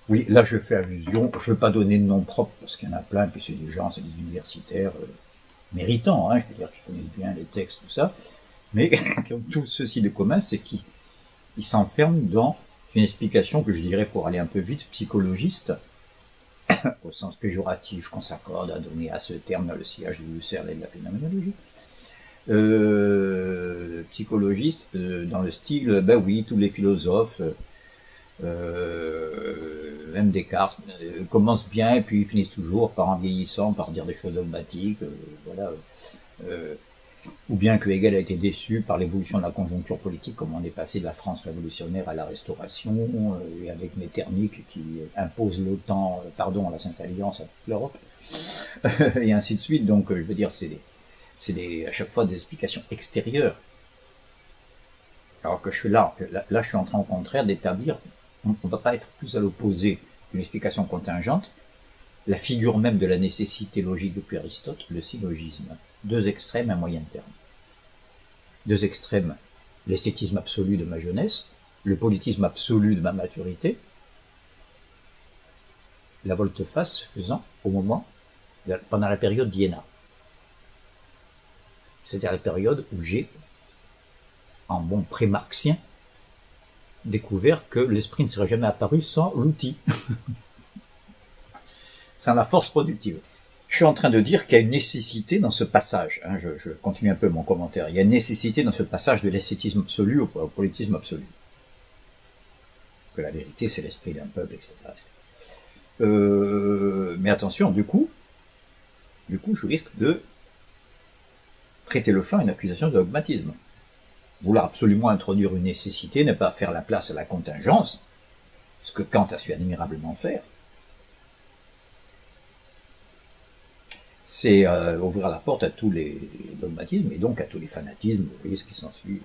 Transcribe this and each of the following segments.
Oui, là je fais allusion, je ne veux pas donner de nom propre parce qu'il y en a plein, puis c'est des gens, c'est des universitaires méritants, je veux dire, qui connaissent bien les textes, tout ça, mais qui ont tout ceci de commun, c'est qu'ils s'enferment dans une explication que je dirais, pour aller un peu vite, psychologiste, au sens péjoratif qu'on s'accorde à donner à ce terme dans le sillage de Husserl et de la phénoménologie. Psychologiste dans le style, ben oui, tous les philosophes, même Descartes, commencent bien et puis ils finissent toujours par, en vieillissant, par dire des choses dogmatiques, voilà. Ou bien que Hegel a été déçu par l'évolution de la conjoncture politique, comme on est passé de la France révolutionnaire à la Restauration, et avec Metternich qui impose l'OTAN, la Sainte Alliance à toute l'Europe, et ainsi de suite. Donc, je veux dire, c'est à chaque fois des explications extérieures. Alors que je suis là, je suis en train au contraire d'établir, on ne va pas être plus à l'opposé d'une explication contingente, la figure même de la nécessité logique depuis Aristote, le syllogisme. Deux extrêmes, un moyen terme. Deux extrêmes, l'esthétisme absolu de ma jeunesse, le politisme absolu de ma maturité, la volte-face faisant au moment, pendant la période d'Iéna. C'est-à-dire la période où j'ai, en bon pré-marxien, découvert que l'esprit ne serait jamais apparu sans l'outil, sans la force productive. Je suis en train de dire qu'il y a une nécessité dans ce passage, je continue un peu mon commentaire, il y a une nécessité dans ce passage de l'esthétisme absolu au politisme absolu. Que la vérité c'est l'esprit d'un peuple, etc. Mais attention, du coup, je risque de prêter le flanc à une accusation de dogmatisme. Vouloir absolument introduire une nécessité, ne pas faire la place à la contingence, ce que Kant a su admirablement faire, c'est ouvrir la porte à tous les dogmatismes et donc à tous les fanatismes, vous voyez ce qui s'ensuit,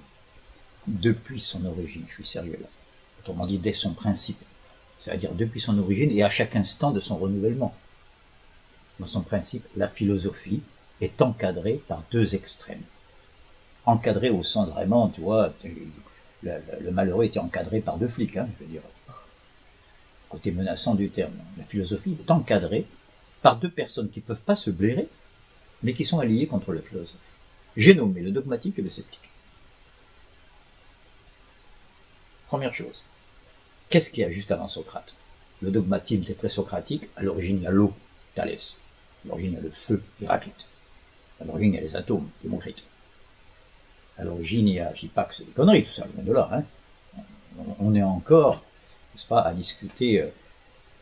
depuis son origine, je suis sérieux là, autrement dit dès son principe, c'est-à-dire depuis son origine et à chaque instant de son renouvellement. Dans son principe, la philosophie est encadrée par deux extrêmes. Encadrée au sens vraiment, tu vois, le malheureux était encadré par deux flics, je veux dire, côté menaçant du terme. La philosophie est encadrée par deux personnes qui ne peuvent pas se blairer, mais qui sont alliées contre le philosophe. J'ai nommé le dogmatique et le sceptique. Première chose, qu'est-ce qu'il y a juste avant Socrate? Le dogmatisme est présocratique, à l'origine il y a l'eau, Thalès. À l'origine il y a le feu, Héraclite. À l'origine il y a les atomes, Démocrite. À l'origine il y a, je dis pas que c'est des conneries, tout ça vient de là. On est encore, n'est-ce pas, à discuter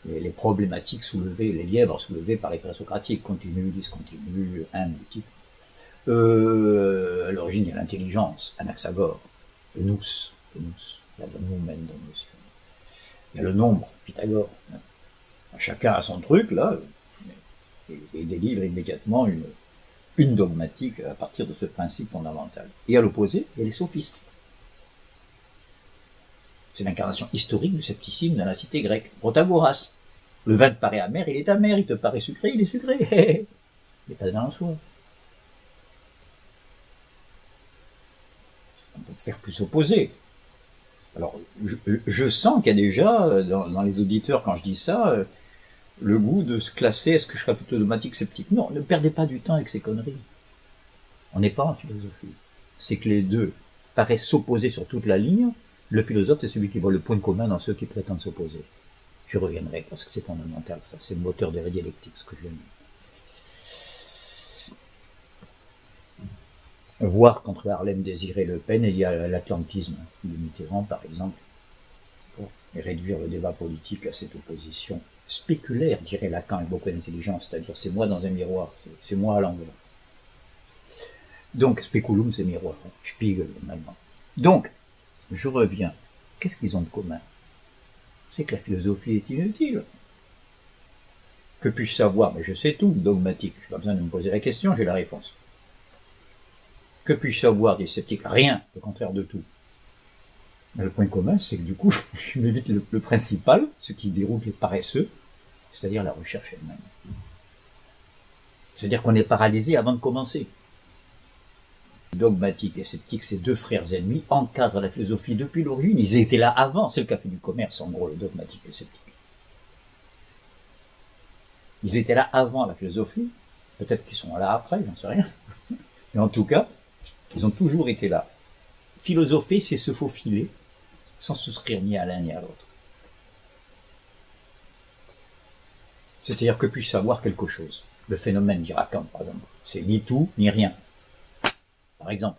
les problématiques soulevées, les lièvres soulevés par les présocratiques, continu, discontinu, multiple. À l'origine, il y a l'intelligence, Anaxagore, le nous, il y a le noumen dans le notion. Il y a le nombre, Pythagore. Chacun a son truc, là, et délivre immédiatement une dogmatique à partir de ce principe fondamental. Et à l'opposé, il y a les sophistes. C'est l'incarnation historique du scepticisme dans la cité grecque. Protagoras. Le vin te paraît amer, il est amer. Il te paraît sucré, il est sucré. Il n'est pas de mal en soi. On peut faire plus opposé. Alors, je sens qu'il y a déjà, dans les auditeurs, quand je dis ça, le goût de se classer, est-ce que je serais plutôt dogmatique, sceptique? Non, ne perdez pas du temps avec ces conneries. On n'est pas en philosophie. C'est que les deux paraissent s'opposer sur toute la ligne. Le philosophe, c'est celui qui voit le point commun dans ceux qui prétendent s'opposer. Je reviendrai, parce que c'est fondamental, ça. C'est le moteur de la dialectique, ce que je viens de dire. Voir qu'entre Harlem Désiré Le Pen, il y a l'atlantisme de Mitterrand, par exemple, et réduire le débat politique à cette opposition spéculaire, dirait Lacan avec beaucoup d'intelligence, c'est-à-dire c'est moi dans un miroir, c'est moi à l'envers. Donc, speculum, c'est miroir, Spiegel, maintenant. Donc, je reviens. Qu'est-ce qu'ils ont de commun? C'est que la philosophie est inutile. Que puis-je savoir? Mais je sais tout, dogmatique. Je n'ai pas besoin de me poser la question, j'ai la réponse. Que puis-je savoir des sceptiques? Rien, le contraire de tout. Mais le point commun, c'est que du coup, je m'évite le principal, ce qui déroute les paresseux, c'est-à-dire la recherche elle-même. C'est-à-dire qu'on est paralysé avant de commencer. Dogmatique et sceptique, ces deux frères ennemis, encadrent la philosophie depuis l'origine. Ils étaient là avant, c'est le café du commerce, en gros, le dogmatique et le sceptique. Ils étaient là avant la philosophie, peut-être qu'ils sont là après, j'en sais rien. Mais en tout cas, ils ont toujours été là. Philosopher, c'est se faufiler, sans souscrire ni à l'un ni à l'autre. C'est-à-dire que puis savoir quelque chose. Le phénomène, dira Kant, par exemple, c'est ni tout, ni rien. Par exemple.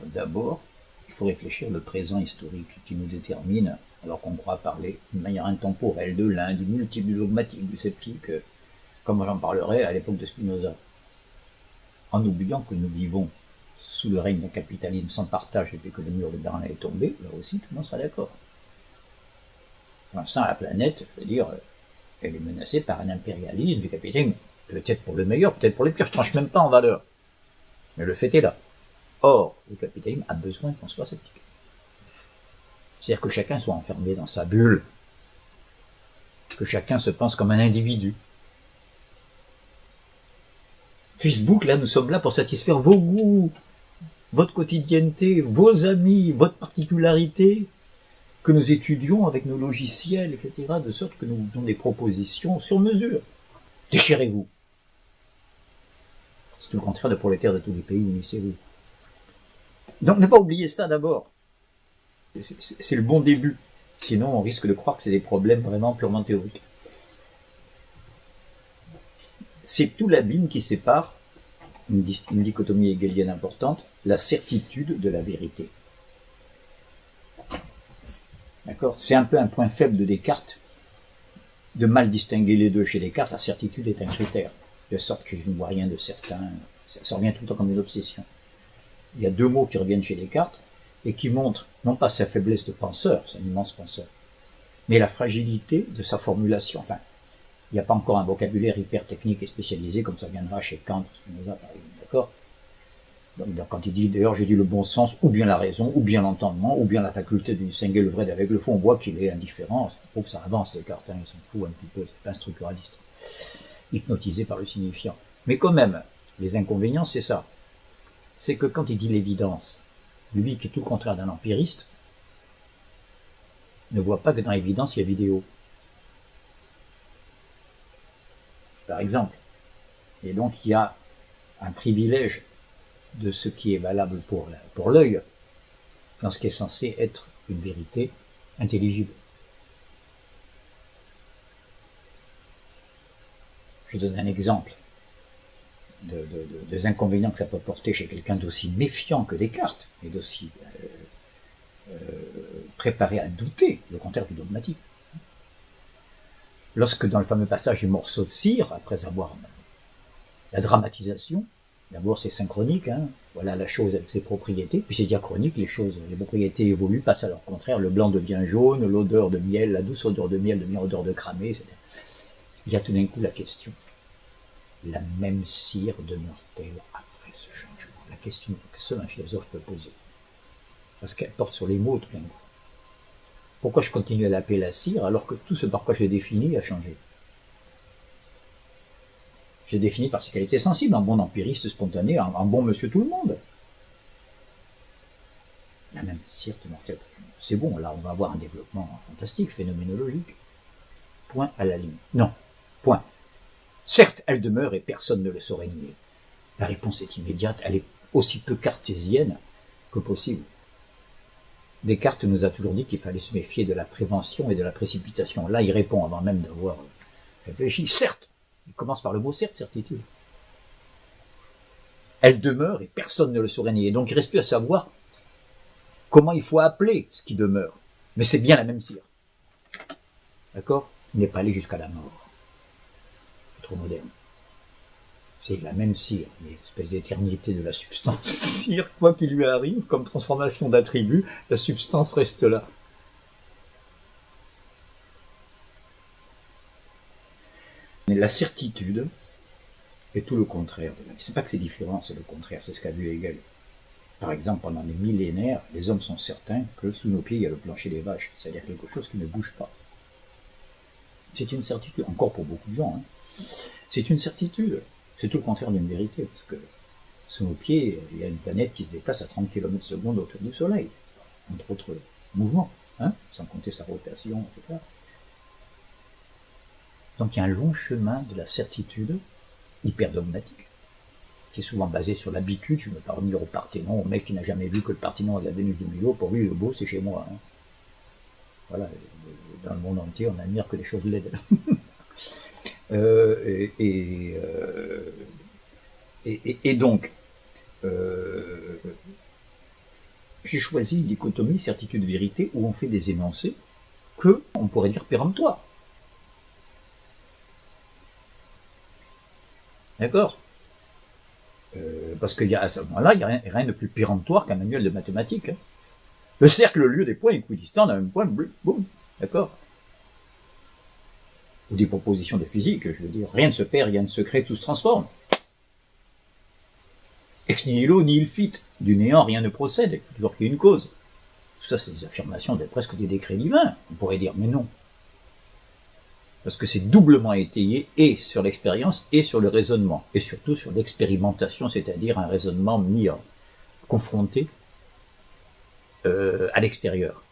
D'abord, il faut réfléchir le présent historique qui nous détermine, alors qu'on croit parler d'une manière intemporelle de l'un, du multiple, du dogmatique, du sceptique, comme j'en parlerai à l'époque de Spinoza. En oubliant que nous vivons sous le règne d'un capitalisme sans partage depuis que le mur de Berlin est tombé, là aussi tout le monde sera d'accord. Pour l'instant, la planète, je veux dire, elle est menacée par un impérialisme du capitalisme, peut-être pour le meilleur, peut-être pour le pire, je ne tranche même pas en valeur. Mais le fait est là. Or, le capitalisme a besoin qu'on soit sceptique. C'est-à-dire que chacun soit enfermé dans sa bulle, que chacun se pense comme un individu. Facebook, là, nous sommes là pour satisfaire vos goûts, votre quotidienneté, vos amis, votre particularité, que nous étudions avec nos logiciels, etc., de sorte que nous vous donnons des propositions sur mesure. Déchirez-vous. C'est tout le contraire de prolétaires de tous les pays, unissez-vous. Donc ne pas oublier ça d'abord. C'est le bon début. Sinon, on risque de croire que c'est des problèmes vraiment purement théoriques. C'est tout l'abîme qui sépare, une dichotomie hegelienne importante, la certitude de la vérité. D'accord ? C'est un peu un point faible de Descartes, de mal distinguer les deux. Chez Descartes, la certitude est un critère, de sorte que je ne vois rien de certain. Ça revient tout le temps comme une obsession. Il y a deux mots qui reviennent chez Descartes et qui montrent non pas sa faiblesse de penseur, c'est un immense penseur, mais la fragilité de sa formulation. Enfin, il n'y a pas encore un vocabulaire hyper technique et spécialisé comme ça viendra chez Kant, Spinoza, par exemple, d'accord ? Donc, quand il dit, d'ailleurs, j'ai dit le bon sens, ou bien la raison, ou bien l'entendement, ou bien la faculté de distinguer le vrai d'avec le faux, on voit qu'il est indifférent. Je trouve ça avance, Descartes, il s'en fout un petit peu, c'est pas un structuraliste, hypnotisé par le signifiant. Mais quand même, les inconvénients, c'est ça. C'est que quand il dit l'évidence, lui qui est tout le contraire d'un empiriste, ne voit pas que dans l'évidence, il y a vidéo. Par exemple. Et donc, il y a un privilège de ce qui est valable pour l'œil, dans ce qui est censé être une vérité intelligible. Je donne un exemple des inconvénients que ça peut porter chez quelqu'un d'aussi méfiant que Descartes, et d'aussi préparé à douter, le contraire du dogmatique. Lorsque dans le fameux passage du morceau de cire, après avoir la dramatisation, d'abord c'est synchronique, hein, voilà la chose avec ses propriétés, puis c'est diachronique, les propriétés évoluent, passent à leur contraire, le blanc devient jaune, l'odeur de miel, la douce odeur de miel devient odeur de cramé, etc. Il y a tout d'un coup la question, la même cire demeure-t-elle après ce changement? La question que seul un philosophe peut poser, parce qu'elle porte sur les mots tout d'un coup. Pourquoi je continue à l'appeler la cire alors que tout ce par quoi je l'ai défini a changé? J'ai défini par ses qualités sensibles, un bon empiriste spontané, un bon monsieur tout le monde. La même cire demeure-t-elle? C'est bon, là on va avoir un développement fantastique, phénoménologique. Point à la ligne. Non, point. Certes, elle demeure et personne ne le saurait nier. La réponse est immédiate, elle est aussi peu cartésienne que possible. Descartes nous a toujours dit qu'il fallait se méfier de la prévention et de la précipitation. Là, il répond avant même d'avoir réfléchi. Certes, il commence par le mot certes, certitude. Elle demeure et personne ne le saurait nier. Donc il reste plus à savoir comment il faut appeler ce qui demeure. Mais c'est bien la même cire. D'accord? Il n'est pas allé jusqu'à la mort. Trop moderne. C'est la même cire, l'espèce d'éternité de la substance cire, quoi qu'il lui arrive, comme transformation d'attribut, la substance reste là. La certitude est tout le contraire. C'est pas que c'est différent, c'est le contraire, c'est ce qu'a vu Hegel. Par exemple, pendant des millénaires, les hommes sont certains que sous nos pieds, il y a le plancher des vaches, c'est-à-dire quelque chose qui ne bouge pas. C'est une certitude, encore pour beaucoup de gens, hein. C'est une certitude. C'est tout le contraire d'une vérité, parce que sous nos pieds, il y a une planète qui se déplace à 30 km/s autour du Soleil, entre autres mouvements, hein, sans compter sa rotation, etc. Donc il y a un long chemin de la certitude hyper dogmatique, qui est souvent basé sur l'habitude. Je ne veux pas revenir au Parthénon, au mec qui n'a jamais vu que le Parthénon et la Vénus de Milo. Pour lui, le beau, c'est chez moi. Hein. Voilà, dans le monde entier, on n'admire que les choses laides. Et donc, j'ai choisi une dichotomie certitude-vérité où on fait des énoncés que on pourrait dire péremptoires. D'accord, parce qu'à ce moment-là, il n'y a rien de plus péremptoire qu'un manuel de mathématiques. Hein. Le cercle, le lieu des points équidistants d'un même point, boum, d'accord. Ou des propositions de physique, je veux dire, rien ne se perd, rien ne se crée, tout se transforme. Ex nihilo nihil fit, du néant rien ne procède, il faut toujours qu'il y ait une cause. Tout ça, c'est des affirmations, presque des décrets divins, on pourrait dire, mais non. Parce que c'est doublement étayé et sur l'expérience et sur le raisonnement, et surtout sur l'expérimentation, c'est-à-dire un raisonnement mis à confronté à l'extérieur,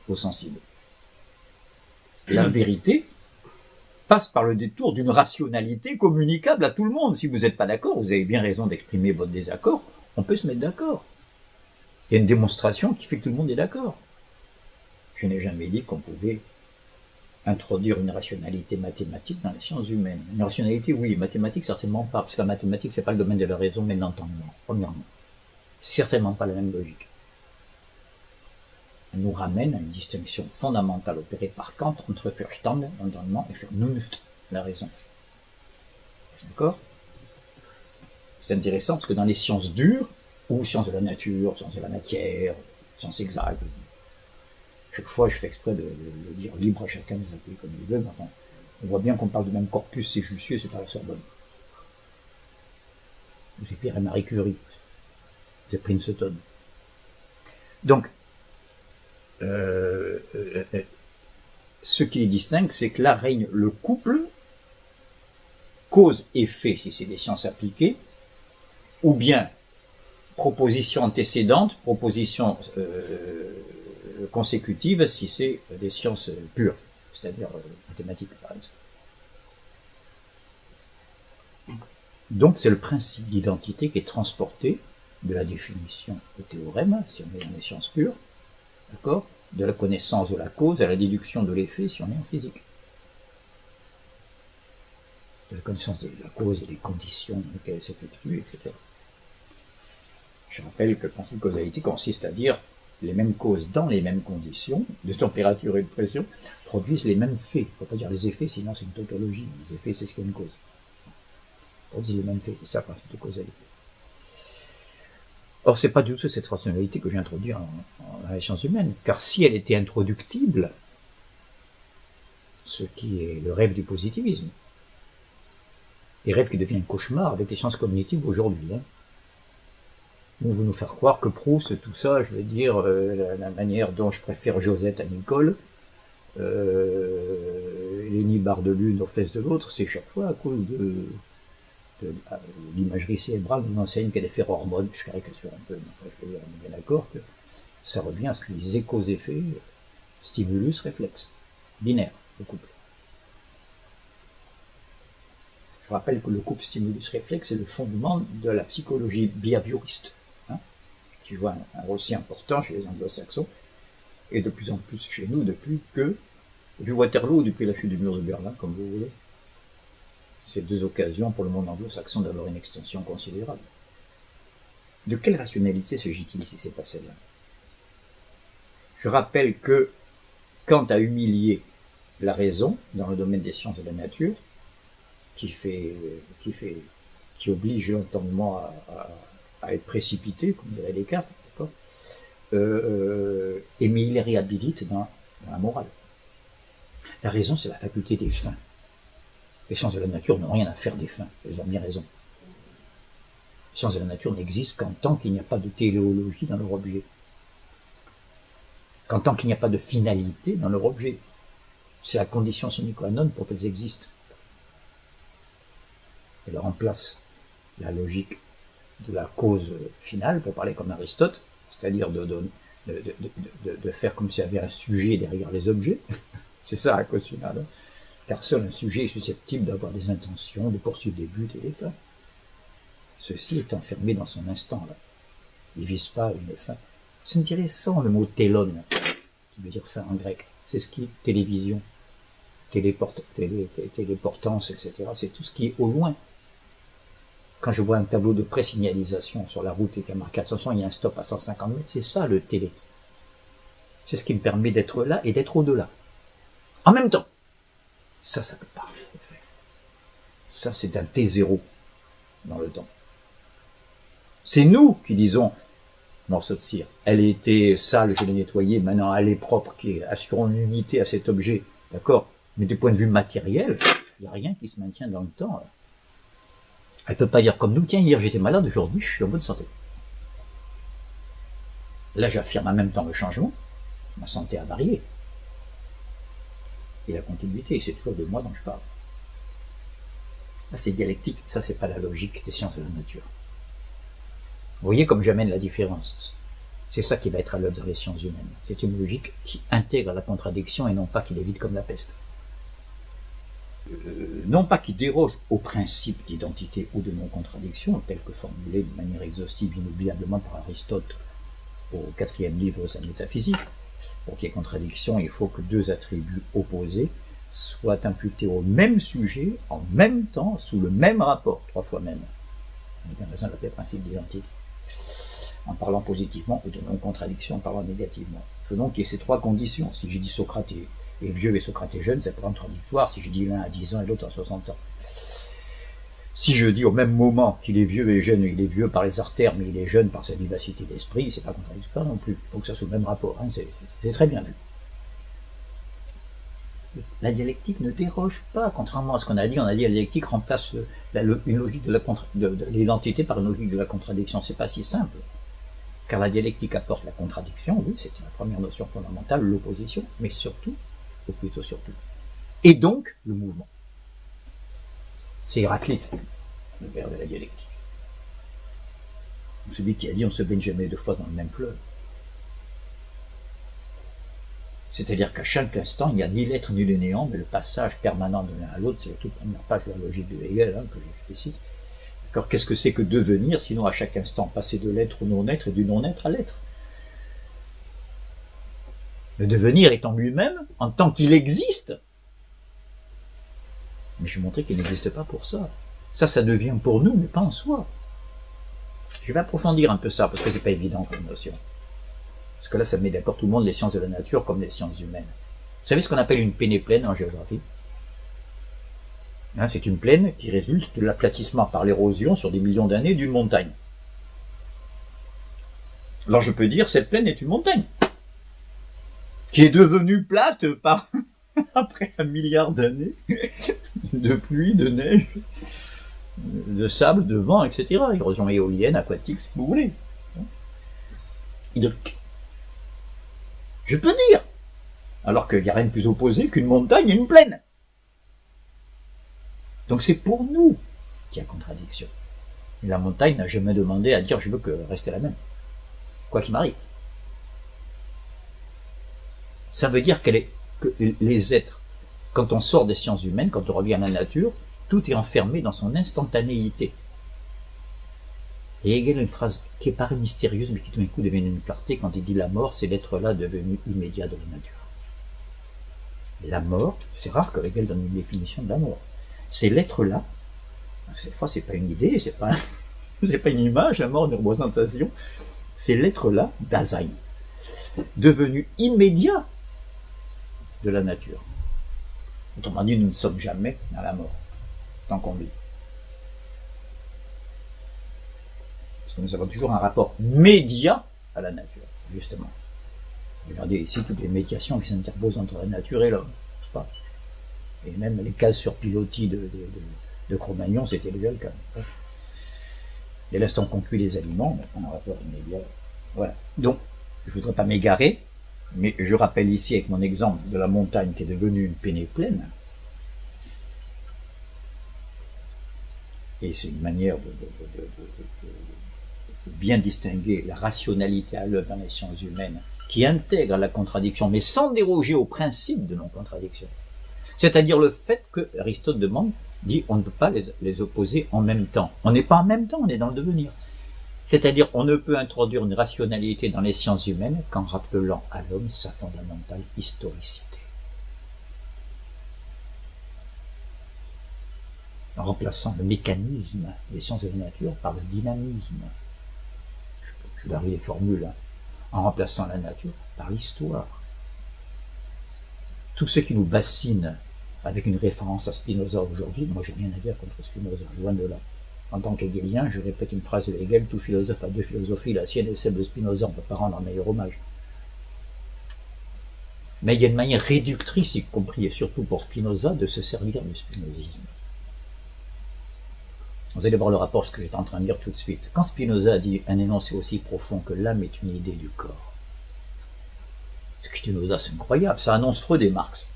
au sensible. La vérité passe par le détour d'une rationalité communicable à tout le monde. Si vous n'êtes pas d'accord, vous avez bien raison d'exprimer votre désaccord, on peut se mettre d'accord. Il y a une démonstration qui fait que tout le monde est d'accord. Je n'ai jamais dit qu'on pouvait introduire une rationalité mathématique dans les sciences humaines. Une rationalité, oui, mathématique, certainement pas, parce que la mathématique, c'est pas le domaine de la raison, mais de l'entendement, premièrement. C'est certainement pas la même logique. Elle nous ramène à une distinction fondamentale opérée par Kant entre Verstand, l'entendement, et Vernunft, la raison. D'accord? C'est intéressant parce que dans les sciences dures, ou sciences de la nature, sciences de la matière, sciences exactes, chaque fois je fais exprès de dire libre à chacun de s'appeler comme il veut, mais enfin, on voit bien qu'on parle du même corpus, c'est Jussieu, c'est pas la Sorbonne. C'est Pierre et Marie Curie, c'est Princeton. Donc, ce qui les distingue, c'est que là règne le couple cause-effet, si c'est des sciences appliquées, ou bien proposition antécédente, proposition consécutive, si c'est des sciences pures, c'est-à-dire mathématiques, par exemple. Donc c'est le principe d'identité qui est transporté de la définition au théorème, si on est dans les sciences pures, d'accord, de la connaissance de la cause à la déduction de l'effet si on est en physique. De la connaissance de la cause et des conditions dans lesquelles elle s'effectue, etc. Je rappelle que le principe de causalité consiste à dire les mêmes causes dans les mêmes conditions, de température et de pression, produisent les mêmes faits. Il ne faut pas dire les effets, sinon c'est une tautologie. Les effets, c'est ce qui est une cause. Produisent les mêmes faits. C'est ça le principe de causalité. Or, c'est pas du tout cette rationalité que j'ai introduite dans les sciences humaines, car si elle était introductible, ce qui est le rêve du positivisme, et rêve qui devient un cauchemar avec les sciences cognitives aujourd'hui, hein. On veut nous faire croire que Proust, tout ça, je veux dire, la manière dont je préfère Josette à Nicole, Lénie barre de l'une aux fesses de l'autre, c'est chaque fois à cause de l'imagerie cérébrale nous enseigne qu'elle est fait hormones, je caricature un peu, mais enfin, je veux dire, on est bien d'accord que ça revient à ce que je disais, cause-effet, stimulus-réflexe, binaire, le couple. Je rappelle que le couple stimulus-réflexe est le fondement de la psychologie behavioriste, hein, qui joue un rôle si important chez les anglo-saxons, et de plus en plus chez nous depuis Waterloo ou depuis la chute du mur de Berlin, comme vous voulez. Ces deux occasions pour le monde anglo-saxon d'avoir une extension considérable. De quelle rationalité s'agit-il si c'est pas celle-là? Je rappelle que Kant a humilié la raison dans le domaine des sciences de la nature, qui oblige l'entendement à être précipité, comme dirait Descartes, d'accord, mais il les réhabilite dans la morale. La raison, c'est la faculté des fins. Les sciences de la nature n'ont rien à faire des fins, elles ont bien raison. Les sciences de la nature n'existent qu'en tant qu'il n'y a pas de téléologie dans leur objet. Qu'en tant qu'il n'y a pas de finalité dans leur objet. C'est la condition sine qua non pour qu'elles existent. Elle remplace la logique de la cause finale, pour parler comme Aristote, c'est-à-dire de faire comme s'il y avait un sujet derrière les objets. C'est ça la cause finale. car seul un sujet est susceptible d'avoir des intentions, de poursuivre des buts et des fins. Ceci est enfermé dans son instant, là. Il ne vise pas une fin. C'est intéressant le mot télon, qui veut dire fin en grec. C'est ce qui est télévision, téléportance, etc. C'est tout ce qui est au loin. Quand je vois un tableau de présignalisation sur la route et qu'il y a marqué attention, il y a un stop à 150 mètres, c'est ça le télé. C'est ce qui me permet d'être là et d'être au-delà. En même temps. Ça peut pas le faire. Ça, c'est un T0 dans le temps. C'est nous qui disons, morceau de cire, elle était sale, je l'ai nettoyée, maintenant elle est propre, qui assurons une unité à cet objet, d'accord? Mais du point de vue matériel, il n'y a rien qui se maintient dans le temps. Elle peut pas dire comme nous, tiens, hier j'étais malade, aujourd'hui je suis en bonne santé. Là, j'affirme en même temps le changement, ma santé a varié. Et la continuité, c'est toujours de moi dont je parle. Là, c'est dialectique, ça c'est pas la logique des sciences de la nature. Vous voyez comme j'amène la différence. C'est ça qui va être à l'œuvre dans les sciences humaines. C'est une logique qui intègre la contradiction et non pas qui l'évite comme la peste. Non pas qui déroge au principe d'identité ou de non-contradiction, tel que formulé de manière exhaustive inoubliablement par Aristote au 4e livre de sa métaphysique. Pour qu'il y ait contradiction, il faut que deux attributs opposés soient imputés au même sujet, en même temps, sous le même rapport, 3 fois même. On a bien raison de l'appeler principe d'identité. En parlant positivement ou de non-contradiction en parlant négativement. Il faut donc qu'il y ait ces 3 conditions. Si j'ai dit Socrate est vieux et Socrate est jeune, c'est pas contradictoire. Si je dis l'un à 10 ans et l'autre à 60 ans. Si je dis au même moment qu'il est vieux et jeune, il est vieux par les artères, mais il est jeune par sa vivacité d'esprit, c'est pas contradictoire non plus. Il faut que ça soit le même rapport, hein. C'est très bien vu. La dialectique ne déroge pas, contrairement à ce qu'on a dit la dialectique remplace une logique de l'identité par une logique de la contradiction. C'est pas si simple. Car la dialectique apporte la contradiction, oui, c'est la première notion fondamentale, l'opposition, mais surtout, ou plutôt surtout, et donc le mouvement. C'est Héraclite, le père de la dialectique. Celui qui a dit on se baigne jamais 2 fois dans le même fleuve. C'est-à-dire qu'à chaque instant, il n'y a ni l'être ni le néant, mais le passage permanent de l'un à l'autre, c'est la toute première page de la logique de Hegel, hein, que j'explicite. Alors qu'est-ce que c'est que devenir, sinon à chaque instant passer de l'être au non-être et du non-être à l'être? Le devenir est en lui-même, en tant qu'il existe. Mais je vais montrer qu'il n'existe pas pour ça. Ça devient pour nous, mais pas en soi. Je vais approfondir un peu ça, parce que c'est pas évident comme notion. Parce que là, ça met d'accord tout le monde, les sciences de la nature comme les sciences humaines. Vous savez ce qu'on appelle une pénéplaine en géographie? Hein, c'est une plaine qui résulte de l'aplatissement par l'érosion sur des millions d'années d'une montagne. Alors je peux dire, cette plaine est une montagne, qui est devenue plate par après 1 milliard d'années de pluie, de neige, de sable, de vent, etc. Érosion éolienne, aquatique, si vous voulez. Donc, je peux dire, alors qu'il n'y a rien de plus opposé qu'une montagne et une plaine. Donc c'est pour nous qu'il y a contradiction. Et la montagne n'a jamais demandé à dire je veux que rester la même, quoi qu'il m'arrive. Ça veut dire que les êtres, quand on sort des sciences humaines, quand on revient à la nature, tout est enfermé dans son instantanéité. Et Hegel a une phrase qui paraît mystérieuse, mais qui tout d'un coup devient une clarté quand il dit la mort, c'est l'être là devenu immédiat de la nature. La mort, c'est rare que Hegel donne une définition de la mort. C'est l'être là. Cette fois, c'est pas une idée, c'est pas une image, la mort, une représentation. C'est l'être là, Dasein, devenu immédiat de la nature. Autrement dit, nous ne sommes jamais dans la mort, tant qu'on vit. Parce que nous avons toujours un rapport médiat à la nature, justement. Regardez ici toutes les médiations qui s'interposent entre la nature et l'homme, n'est-ce pas? Et même les cases sur pilotis de Cro-Magnon, c'était déjà le cas. Dès l'instant qu'on cuit les aliments, on a un rapport immédiat. Voilà. Donc, je ne voudrais pas m'égarer, mais je rappelle ici avec mon exemple de la montagne qui est devenue une pénéplaine. Et c'est une manière de bien distinguer la rationalité à l'œuvre dans les sciences humaines qui intègre la contradiction, mais sans déroger au principe de non-contradiction. C'est-à-dire le fait que, Aristote dit on ne peut pas les opposer en même temps. On n'est pas en même temps, on est dans le devenir. C'est-à-dire on ne peut introduire une rationalité dans les sciences humaines qu'en rappelant à l'homme sa fondamentale historicité. En remplaçant le mécanisme des sciences de la nature par le dynamisme. Je varie les formules, hein. En remplaçant la nature par l'histoire. Tout ce qui nous bassine avec une référence à Spinoza aujourd'hui, moi j'ai rien à dire contre Spinoza, loin de là. En tant qu'hegelien, je répète une phrase de Hegel, tout philosophe a deux philosophies, la sienne et celle de Spinoza, on ne peut pas rendre un meilleur hommage. Mais il y a une manière réductrice, y compris et surtout pour Spinoza, de se servir du spinozisme. Vous allez voir le rapport, ce que j'étais en train de dire tout de suite. Quand Spinoza dit un énoncé aussi profond que l'âme est une idée du corps, ce qui est une audace incroyable, ça annonce Freud et Marx.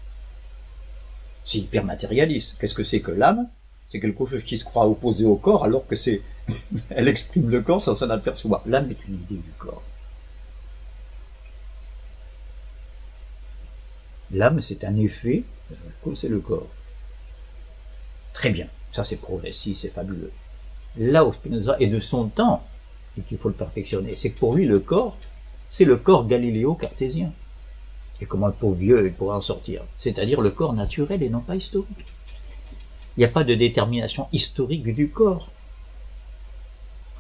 C'est hyper matérialiste. Qu'est-ce que c'est que l'âme? C'est quelque chose qui se croit opposé au corps, alors que c'est, elle exprime le corps sans s'en apercevoir. L'âme est une idée du corps. L'âme, c'est un effet, c'est le corps. Très bien, ça c'est progressif, c'est fabuleux. Là où Spinoza est de son temps, et qu'il faut le perfectionner, c'est que pour lui, le corps, c'est le corps galiléo-cartésien. Et comment le pauvre vieux il pourra en sortir? C'est-à-dire le corps naturel et non pas historique. Il n'y a pas de détermination historique du corps.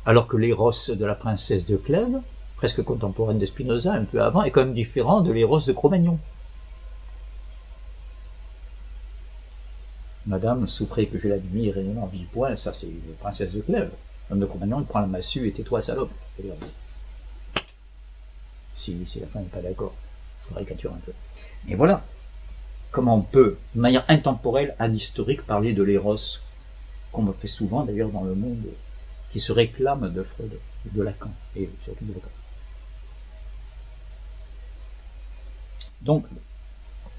Alors que l'éros de la princesse de Clèves, presque contemporaine de Spinoza, un peu avant, est quand même différent de l'éros de Cro-Magnon. Madame, souffrez que je l'admire et n'en vis point, ça c'est la princesse de Clèves. L'homme de Cro-Magnon, il prend la massue et tais-toi, salope. Si la femme n'est pas d'accord. Je caricature un peu. Mais voilà, comment on peut, de manière intemporelle, anhistorique, parler de l'éros, comme on fait souvent d'ailleurs dans le monde, qui se réclame de Freud, de Lacan, et surtout de Lacan. Donc,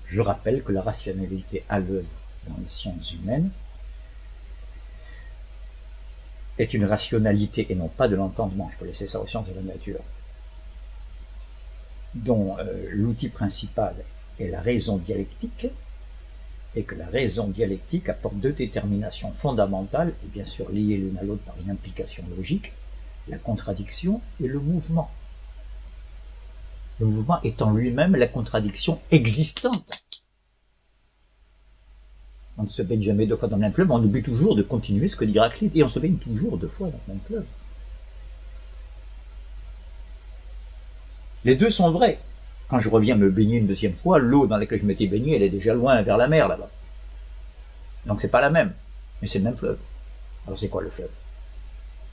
je rappelle que la rationalité à l'œuvre dans les sciences humaines est une rationalité et non pas de l'entendement. Il faut laisser ça aux sciences de la nature, dont l'outil principal est la raison dialectique, et que la raison dialectique apporte deux déterminations fondamentales, et bien sûr liées l'une à l'autre par une implication logique, la contradiction et le mouvement. Le mouvement étant lui-même la contradiction existante. On ne se baigne jamais deux fois dans le même fleuve, on oublie toujours de continuer ce que dit Héraclite, et on se baigne toujours deux fois dans le même fleuve. Les deux sont vrais. Quand je reviens me baigner une deuxième fois, l'eau dans laquelle je m'étais baigné, elle est déjà loin vers la mer là-bas. Donc c'est pas la même, mais c'est le même fleuve. Alors c'est quoi le fleuve?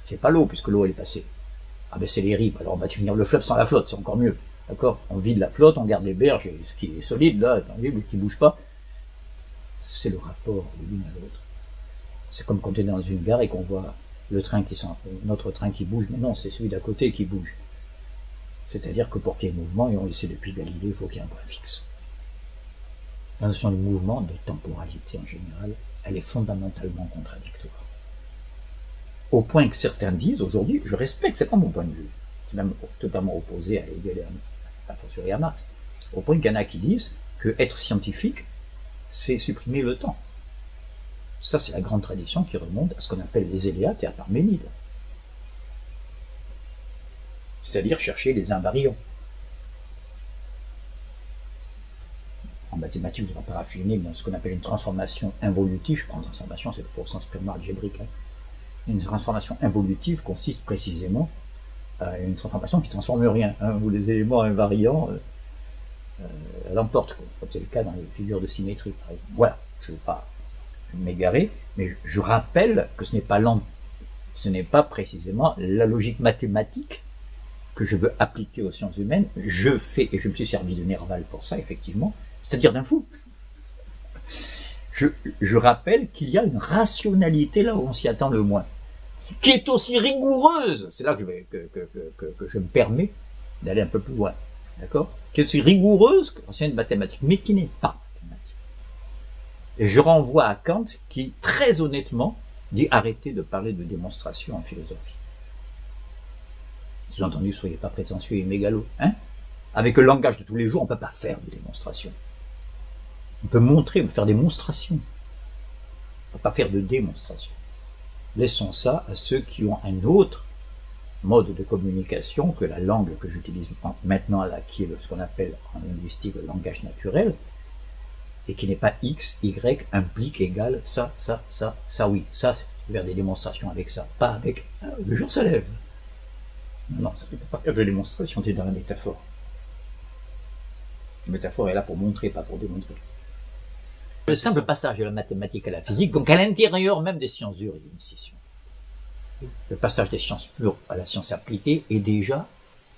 C'est pas l'eau, puisque l'eau elle est passée. Ah ben c'est les rives, alors on va finir le fleuve sans la flotte, c'est encore mieux. D'accord? On vide la flotte, on garde les berges, et ce qui est solide là, tangible, qui ne bouge pas. C'est le rapport de l'une à l'autre. C'est comme quand on est dans une gare et qu'on voit le train notre train qui bouge, mais non, c'est celui d'à côté qui bouge. C'est-à-dire que pour qu'il y ait mouvement, et on le sait depuis Galilée, il faut qu'il y ait un point fixe. La notion de mouvement, de temporalité en général, elle est fondamentalement contradictoire. Au point que certains disent aujourd'hui, je respecte, c'est pas mon point de vue, c'est même totalement opposé à Hegel et à fortiori à Marx, au point qu'il y en a qui disent que être scientifique, c'est supprimer le temps. Ça, c'est la grande tradition qui remonte à ce qu'on appelle les Éléates et à Parménide. C'est-à-dire chercher les invariants. En mathématiques, vous n'aurez pas raffiné, mais dans ce qu'on appelle une transformation involutive, je prends transformation, c'est au sens purement algébrique, hein. Une transformation involutive consiste précisément à une transformation qui ne transforme rien, hein, où les éléments invariants l'emportent, comme c'est le cas dans les figures de symétrie, par exemple. Voilà, je ne veux pas m'égarer, mais je rappelle que ce n'est pas précisément la logique mathématique que je veux appliquer aux sciences humaines. Je fais, et je me suis servi de Nerval pour ça, effectivement, c'est-à-dire d'un fou. Je rappelle qu'il y a une rationalité là où on s'y attend le moins, qui est aussi rigoureuse, c'est là que je me permets d'aller un peu plus loin, d'accord, qui est aussi rigoureuse que l'ancienne mathématique, mais qui n'est pas mathématique. Et je renvoie à Kant qui, très honnêtement, dit arrêtez de parler de démonstration en philosophie. Sous-entendu, soyez pas prétentieux et mégalo, hein. Avec le langage de tous les jours, on ne peut pas faire de démonstration. On peut montrer, on peut faire des monstrations. On ne peut pas faire de démonstration. Laissons ça à ceux qui ont un autre mode de communication que la langue que j'utilise maintenant, là, qui est ce qu'on appelle en linguistique le langage naturel, et qui n'est pas X, Y, implique, égal, ça, oui, ça, c'est faire des démonstrations avec ça, pas avec le jour se lève. Non, ça ne peut pas faire de démonstration, c'est dans la métaphore. La métaphore est là pour montrer, pas pour démontrer. Le simple passage de la mathématique à la physique, donc à l'intérieur même des sciences dures, il y a une scission. Le passage des sciences pures à la science appliquée est déjà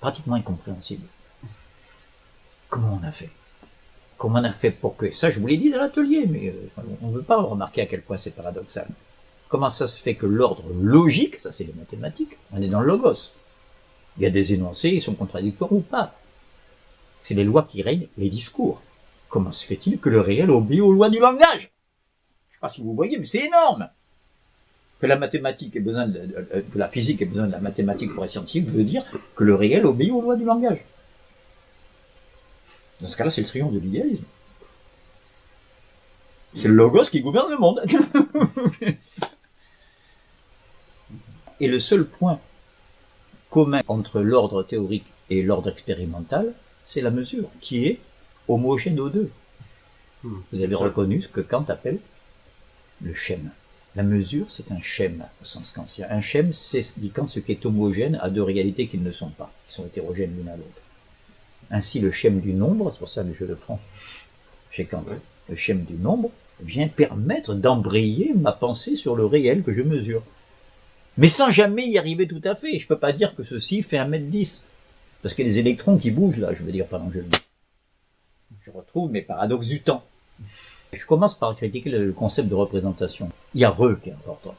pratiquement incompréhensible. Comment on a fait? Comment on a fait pour que... Ça, je vous l'ai dit dans l'atelier, mais on ne veut pas remarquer à quel point c'est paradoxal. Comment ça se fait que l'ordre logique, ça c'est les mathématiques, on est dans le logos. Il y a des énoncés, ils sont contradictoires ou pas. C'est les lois qui règnent, les discours. Comment se fait-il que le réel obéit aux lois du langage? Je ne sais pas si vous voyez, mais c'est énorme. Que la mathématique ait besoin que la physique ait besoin de la mathématique pour être scientifique veut dire que le réel obéit aux lois du langage. Dans ce cas-là, c'est le triomphe de l'idéalisme. C'est le logos qui gouverne le monde. Et le seul point commun entre l'ordre théorique et l'ordre expérimental, c'est la mesure, qui est homogène aux deux. Vous avez reconnu ce que Kant appelle le schème. La mesure, c'est un schème, au sens kantien. Un schème, c'est, dit Kant, ce qui est homogène à deux réalités qui ne sont pas, qui sont hétérogènes l'une à l'autre. Ainsi, le schème du nombre, c'est pour ça que je le prends chez Kant, le schème du nombre vient permettre d'embrayer ma pensée sur le réel que je mesure. Mais sans jamais y arriver tout à fait. Je ne peux pas dire que ceci fait 1,10 m. Parce qu'il y a des électrons qui bougent là, je veux dire, pendant que je le dis. Je retrouve mes paradoxes du temps. Je commence par critiquer le concept de représentation. Il y a re qui est important.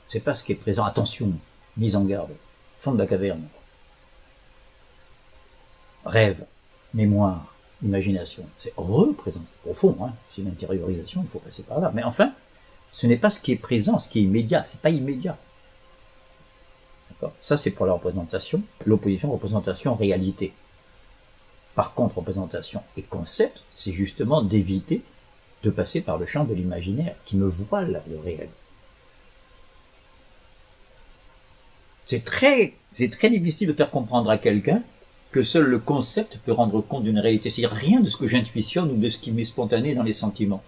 C'est pas ce qui est présent. Attention, mise en garde. Fond de la caverne. Rêve, mémoire, imagination. C'est représentation. Au fond, hein, c'est une intériorisation, il faut passer par là. Mais enfin, ce n'est pas ce qui est présent, ce qui est immédiat. C'est pas immédiat. D'accord ? Ça, c'est pour la représentation. L'opposition représentation-réalité. Par contre, représentation et concept, c'est justement d'éviter de passer par le champ de l'imaginaire, qui me voile le réel. C'est très difficile de faire comprendre à quelqu'un que seul le concept peut rendre compte d'une réalité. C'est-à-dire rien de ce que j'intuitionne ou de ce qui m'est spontané dans les sentiments,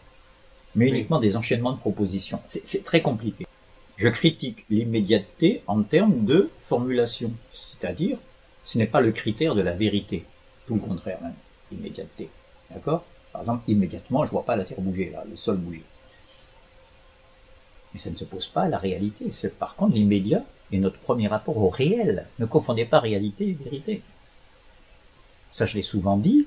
mais uniquement des enchaînements de propositions. C'est très compliqué. Je critique l'immédiateté en termes de formulation, c'est-à-dire, ce n'est pas le critère de la vérité, tout le contraire même, l'immédiateté. D'accord ? Par exemple, immédiatement, je ne vois pas la terre bouger, là, le sol bouger. Mais ça ne se pose pas à la réalité. C'est par contre l'immédiat est notre premier rapport au réel. Ne confondez pas réalité et vérité. Ça, je l'ai souvent dit.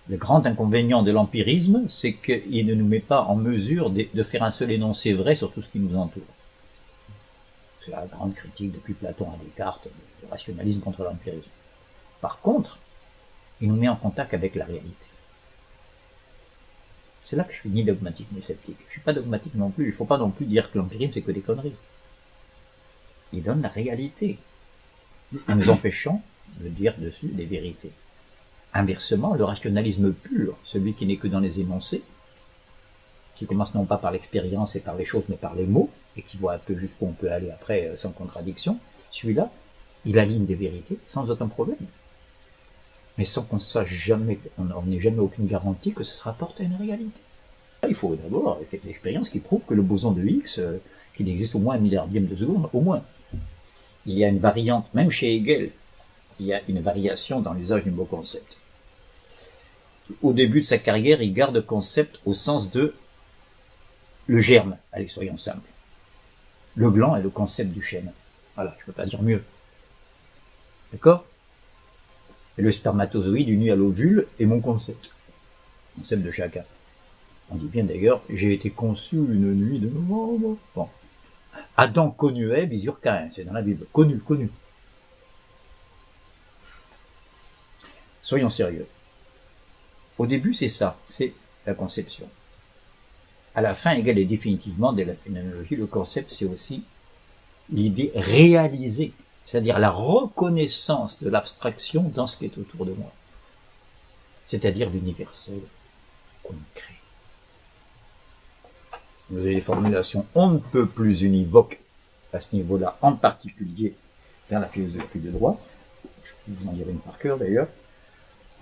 Le grand inconvénient de l'empirisme, c'est qu'il ne nous met pas en mesure de faire un seul énoncé vrai sur tout ce qui nous entoure. C'est la grande critique depuis Platon à Descartes, le rationalisme contre l'empirisme. Par contre, il nous met en contact avec la réalité. C'est là que je suis ni dogmatique ni sceptique. Je ne suis pas dogmatique non plus. Il ne faut pas non plus dire que l'empirisme c'est que des conneries. Il donne la réalité, en nous empêchant de dire dessus des vérités. Inversement, le rationalisme pur, celui qui n'est que dans les énoncés, qui commence non pas par l'expérience et par les choses, mais par les mots, et qui voit un peu jusqu'où on peut aller après sans contradiction, celui-là, il aligne des vérités sans aucun problème. Mais sans qu'on sache jamais, on n'ait jamais aucune garantie que ça se rapporte à une réalité. Il faut d'abord faire l'expérience qui prouve que le boson de Higgs, qu'il existe au moins 1 milliardième de seconde, au moins. Il y a une variante, même chez Hegel, il y a une variation dans l'usage du mot concept. Au début de sa carrière, il garde concept au sens de le germe. Allez, soyons simples. Le gland est le concept du chêne. Voilà, je ne peux pas dire mieux. D'accord ? Et le spermatozoïde uni à l'ovule est mon concept. Concept de chacun. On dit bien d'ailleurs, j'ai été conçu une nuit de novembre. Bon. Adam connut Ève, ils eurent Caïn, c'est dans la Bible. Connu. Soyons sérieux. Au début, c'est ça, c'est la conception. À la fin, Hegel est définitivement, dès la phénoménologie, le concept, c'est aussi l'idée réalisée, c'est-à-dire la reconnaissance de l'abstraction dans ce qui est autour de moi, c'est-à-dire l'universel concret. Vous avez des formulations on ne peut plus univoques à ce niveau-là, en particulier vers la philosophie de droit. Je peux vous en dire une par cœur d'ailleurs.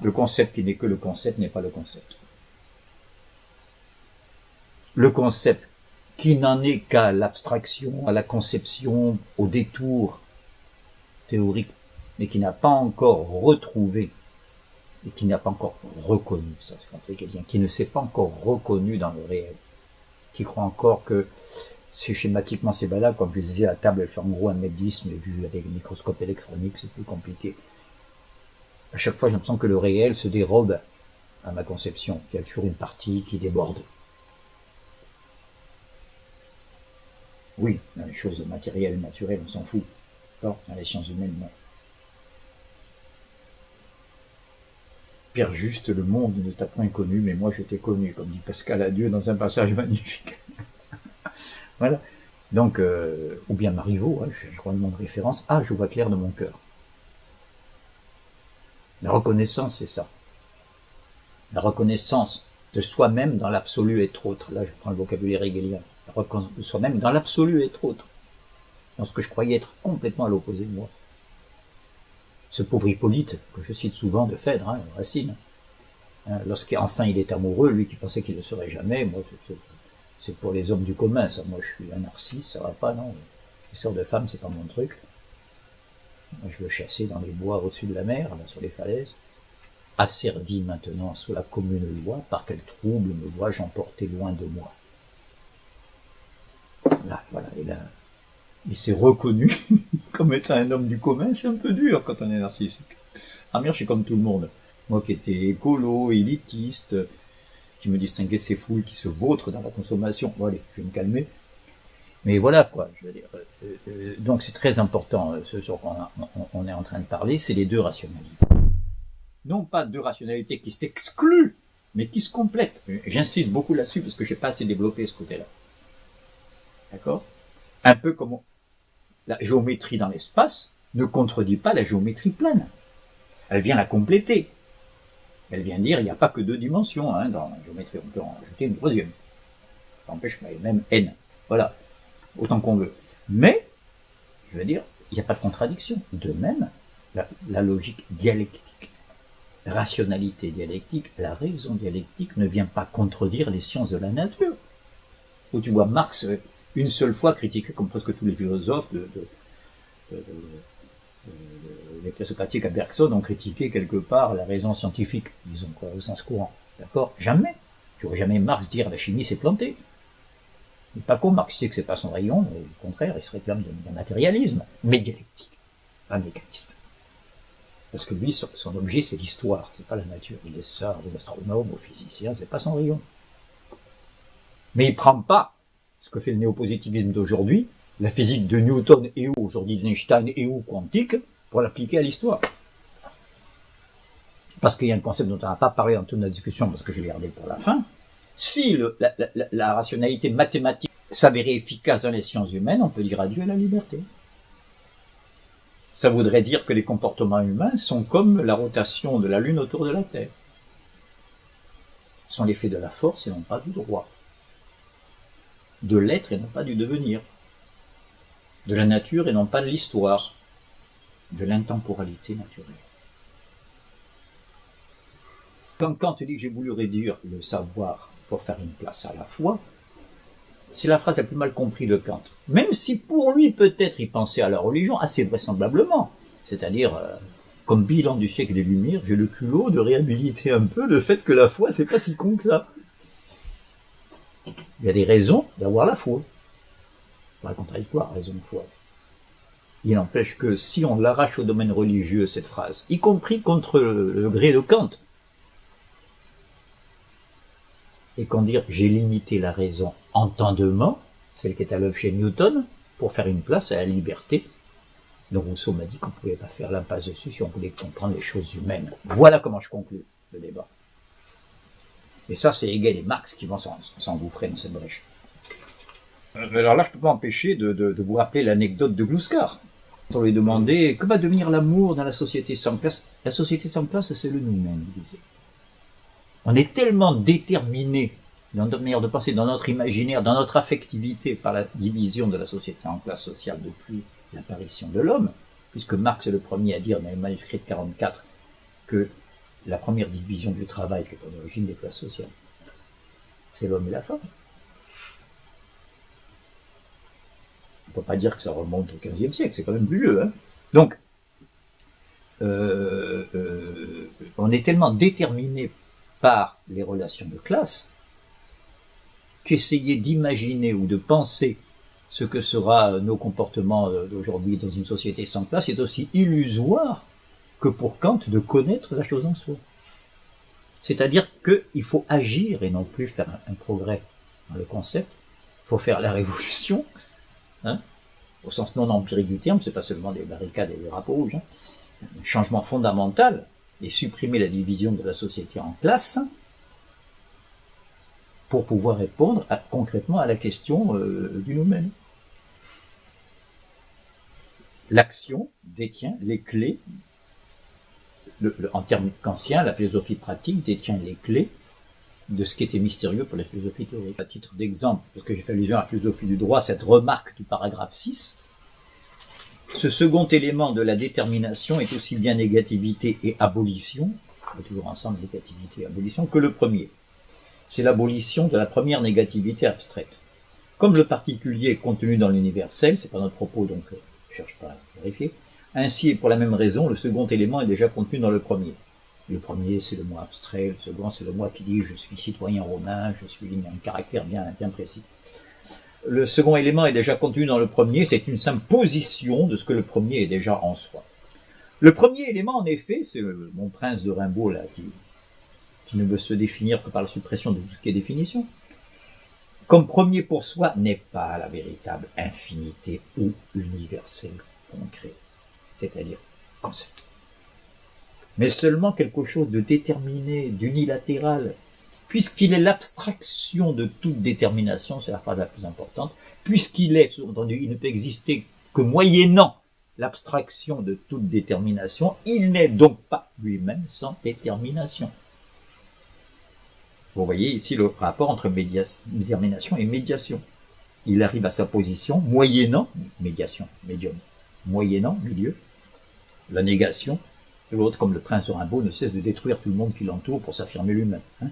Le concept qui n'est que le concept n'est pas le concept. Le concept qui n'en est qu'à l'abstraction, à la conception, au détour théorique, mais qui n'a pas encore retrouvé et qui n'a pas encore reconnu, ça c'est quand c'est quelqu'un qui ne s'est pas encore reconnu dans le réel, qui croit encore que c'est schématiquement c'est valable, comme je disais, la table elle fait en gros 1m10, mais vu avec le microscope électronique c'est plus compliqué. À chaque fois j'ai l'impression que le réel se dérobe à ma conception, qu'il y a toujours une partie qui déborde. Oui, dans les choses matérielles et naturelles, on s'en fout. Dans les sciences humaines, non. Pierre Juste, le monde ne t'a point connu, mais moi je t'ai connu, comme dit Pascal Adieu dans un passage magnifique. Voilà. Donc, ou bien Marivaux, hein, je crois le nom de référence. Ah, je vois clair de mon cœur. La reconnaissance, c'est ça. La reconnaissance de soi-même dans l'absolu être autre. Là, je prends le vocabulaire hegelien. La reconnaissance de soi-même dans l'absolu être autre. Dans ce que je croyais être complètement à l'opposé de moi. Ce pauvre Hippolyte, que je cite souvent de Phèdre, hein, Racine, hein, lorsqu'enfin il est amoureux, lui qui pensait qu'il ne le serait jamais, moi, c'est pour les hommes du commun, ça. Moi, je suis un narcisse, ça va pas, non. L'histoire de femme, c'est pas mon truc. Moi, je veux chasser dans les bois au-dessus de la mer, là, sur les falaises. Asservi maintenant sous la commune loi, par quel trouble me vois-je emporter loin de moi. Là, voilà, et là, il s'est reconnu comme étant un homme du commun, c'est un peu dur quand on est narcissique. Ah merde, je suis comme tout le monde. Moi qui étais écolo, élitiste, qui me distinguait de ces foules qui se vautrent dans la consommation. Bon allez, je vais me calmer. Mais voilà quoi, je veux dire. Donc c'est très important, ce sur quoi on est en train de parler, c'est les deux rationalités. Non pas deux rationalités qui s'excluent, mais qui se complètent. J'insiste beaucoup là-dessus parce que j'ai pas assez développé ce côté-là. D'accord ? Un peu comme la géométrie dans l'espace ne contredit pas la géométrie plane. Elle vient la compléter. Elle vient dire il n'y a pas que deux dimensions. Hein, dans la géométrie, on peut en ajouter une troisième. Ça n'empêche même n. Voilà. Autant qu'on veut. Mais, je veux dire, il n'y a pas de contradiction. De même, la logique dialectique, la rationalité dialectique, la raison dialectique ne vient pas contredire les sciences de la nature. Où tu vois Marx une seule fois critiqué, comme presque tous les philosophes les présocratiques à Bergson ont critiqué quelque part la raison scientifique, disons quoi, au sens courant. D'accord ? Jamais. J'aurais jamais Marx dire la chimie s'est plantée. Mais pas con, Marx sait que c'est pas son rayon, au contraire, il se réclame d'un matérialisme, mais dialectique, pas mécaniste. Parce que lui, son objet, c'est l'histoire, c'est pas la nature. Il laisse ça aux astronomes, aux physiciens, c'est pas son rayon. Mais il prend pas ce que fait le néopositivisme d'aujourd'hui, la physique de Newton et ou aujourd'hui d'Einstein et ou quantique, pour l'appliquer à l'histoire. Parce qu'il y a un concept dont on n'a pas parlé dans toute notre discussion, parce que je l'ai gardé pour la fin. Si la rationalité mathématique s'avérait efficace dans les sciences humaines, on peut dire adieu à la liberté. Ça voudrait dire que les comportements humains sont comme la rotation de la Lune autour de la Terre. Ce sont l'effet de la force et non pas du droit. De l'être et non pas du devenir. De la nature et non pas de l'histoire. De l'intemporalité naturelle. Quand Kant dit que j'ai voulu réduire le savoir pour faire une place à la foi, c'est la phrase la plus mal comprise de Kant. Même si pour lui, peut-être, il pensait à la religion, assez vraisemblablement. C'est-à-dire, comme bilan du siècle des Lumières, j'ai le culot de réhabiliter un peu le fait que la foi, c'est pas si con que ça. Il y a des raisons d'avoir la foi. Pas contradictoire, raison de foi. Il n'empêche que si on l'arrache au domaine religieux, cette phrase, y compris contre le gré de Kant, et qu'on dit j'ai limité la raison entendement, celle qui est à l'œuvre chez Newton, pour faire une place à la liberté. Donc Rousseau m'a dit qu'on ne pouvait pas faire l'impasse dessus si on voulait comprendre les choses humaines. Voilà comment je conclue le débat. Et ça, c'est Hegel et Marx qui vont s'engouffrer dans cette brèche. Alors là, je ne peux pas empêcher de vous rappeler l'anecdote de Gluskar. On lui demandait que va devenir l'amour dans la société sans classe. La société sans classe, c'est le nous-mêmes, il disait. On est tellement déterminé dans notre manière de penser, dans notre imaginaire, dans notre affectivité par la division de la société en classes sociales depuis l'apparition de l'homme, puisque Marx est le premier à dire dans les manuscrits de 44 que la première division du travail qui est à l'origine des classes sociales, c'est l'homme et la femme. On ne peut pas dire que ça remonte au XVe siècle, c'est quand même plus vieux. Hein. Donc, on est tellement déterminé par les relations de classe qu'essayer d'imaginer ou de penser ce que sera nos comportements d'aujourd'hui dans une société sans classe est aussi illusoire que pour Kant de connaître la chose en soi. C'est-à-dire qu'il faut agir et non plus faire un progrès dans le concept. Il faut faire la révolution, hein, au sens non empirique du terme, c'est pas seulement des barricades et des drapeaux rouges, hein, un changement fondamental et supprimer la division de la société en classes pour pouvoir répondre concrètement à la question du nous-mêmes. L'action détient les clés, en termes kantiens, la philosophie pratique détient les clés de ce qui était mystérieux pour la philosophie théorique. À titre d'exemple, parce que j'ai fait allusion à la philosophie du droit, cette remarque du paragraphe 6, ce second élément de la détermination est aussi bien négativité et abolition, on est toujours ensemble négativité et abolition, que le premier. C'est l'abolition de la première négativité abstraite. Comme le particulier est contenu dans l'universel, c'est pas notre propos donc je ne cherche pas à vérifier, ainsi et pour la même raison, le second élément est déjà contenu dans le premier. Le premier c'est le moi abstrait, le second c'est le moi qui dit je suis citoyen romain, je suis un caractère bien précis. Le second élément est déjà contenu dans le premier, c'est une simple position de ce que le premier est déjà en soi. Le premier élément en effet, c'est mon prince de Rimbaud là qui ne veut se définir que par la suppression de tout ce qui est définition, comme premier pour soi n'est pas la véritable infinité ou universel concret, c'est-à-dire concept, mais seulement quelque chose de déterminé, d'unilatéral, puisqu'il est l'abstraction de toute détermination, c'est la phrase la plus importante, puisqu'il est, sous-entendu, il ne peut exister que moyennant l'abstraction de toute détermination, il n'est donc pas lui-même sans détermination. Vous voyez ici le rapport entre détermination et médiation. Il arrive à sa position moyennant, médiation, médium, moyennant, milieu, la négation, et l'autre, comme le prince de Rimbaud, ne cesse de détruire tout le monde qui l'entoure pour s'affirmer lui-même. Hein.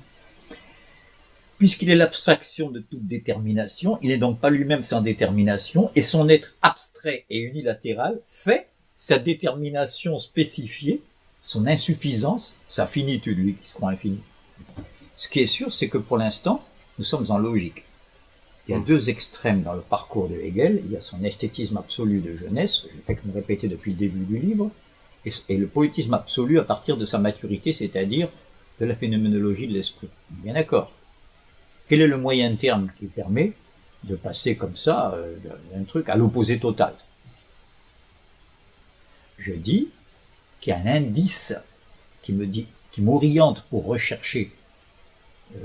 Puisqu'il est l'abstraction de toute détermination, il n'est donc pas lui-même sans détermination, et son être abstrait et unilatéral fait sa détermination spécifiée, son insuffisance, sa finitude, lui qui se croit infini. Ce qui est sûr, c'est que pour l'instant, nous sommes en logique. Il y a deux extrêmes dans le parcours de Hegel. Il y a son esthétisme absolu de jeunesse, je ne fais que me répéter depuis le début du livre, et le poétisme absolu à partir de sa maturité, c'est-à-dire de la phénoménologie de l'esprit. Bien d'accord. Quel est le moyen terme qui permet de passer comme ça d'un truc à l'opposé total? Je dis qu'il y a un indice qui m'oriente pour rechercher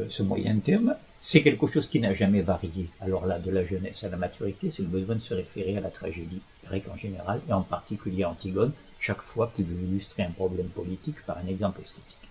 ce moyen terme, c'est quelque chose qui n'a jamais varié. Alors là, de la jeunesse à la maturité, c'est le besoin de se référer à la tragédie grecque en général, et en particulier Antigone, chaque fois qu'il veut illustrer un problème politique par un exemple esthétique.